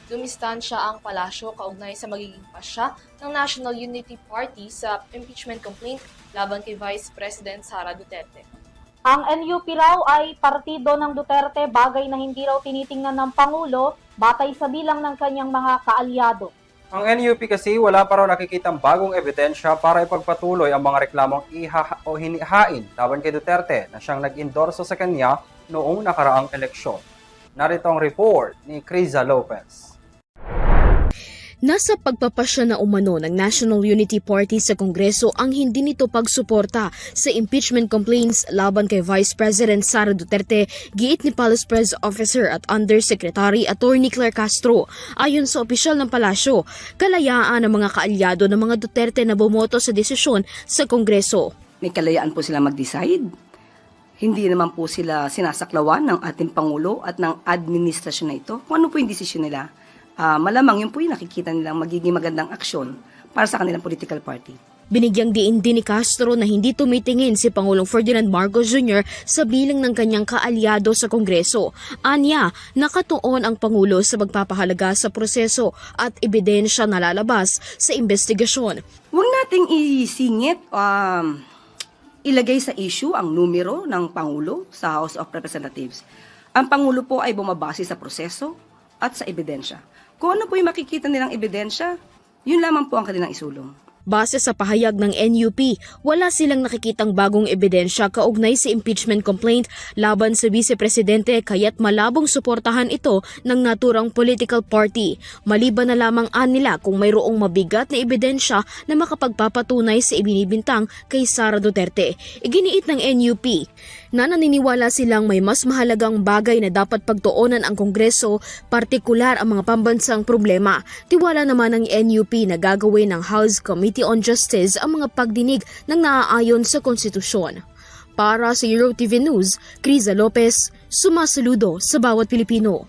Dumistansya ang palasyo kaugnay sa magiging pasya ng National Unity Party sa impeachment complaint laban kay Vice President Sara Duterte. Ang NUP raw ay partido ng Duterte, bagay na hindi raw tinitingnan ng Pangulo batay sa bilang ng kanyang mga kaalyado. Ang NUP kasi wala pa raw nakikitang bagong ebidensya para ipagpatuloy ang mga reklamong hinihain laban kay Duterte na siyang nag-endorso sa kanya noong nakaraang eleksyon. Narito ang report ni Criza Lopez. Nasa pagpapasya na umano ng National Unity Party sa Kongreso ang hindi nito pagsuporta sa impeachment complaints laban kay Vice President Sara Duterte, giit ni Palace Press Officer at Undersecretary Attorney Claire Castro. Ayon sa opisyal ng palasyo, kalayaan ng mga kaalyado ng mga Duterte na bumoto sa desisyon sa Kongreso. May kalayaan po sila mag-decide. Hindi naman po sila sinasaklawan ng ating Pangulo at ng administrasyon na ito. Kung ano po yung desisyon nila, malamang yun po yung nakikita nilang magiging magandang aksyon para sa kanilang political party. Binigyang diin din ni Castro na hindi tumitingin si Pangulong Ferdinand Marcos Jr. sa bilang ng kanyang kaalyado sa Kongreso. Anya, nakatuon ang Pangulo sa pagpapahalaga sa proseso at ebidensya na lalabas sa investigasyon. Huwag nating isingit, ilagay sa issue ang numero ng Pangulo sa House of Representatives. Ang Pangulo po ay bumabase sa proseso at sa ebidensya. Kung ano po yung makikita nilang ebidensya, yun lamang po ang kanilang isulong. Base sa pahayag ng NUP, wala silang nakikitang bagong ebidensya kaugnay sa impeachment complaint laban sa Vice-Presidente kaya't malabong suportahan ito ng naturang political party. Maliban na lamang nila kung mayroong mabigat na ebidensya na makapagpapatunay sa ibinibintang kay Sara Duterte. Iginiit ng NUP na naniniwala silang may mas mahalagang bagay na dapat pagtuunan ang Kongreso, partikular ang mga pambansang problema. Tiwala naman ng NUP na gagawin ng House Committee on Justice ang mga pagdinig ng naaayon sa konstitusyon. Para sa EuroTV News, Criza Lopez, sumasaludo sa bawat Pilipino.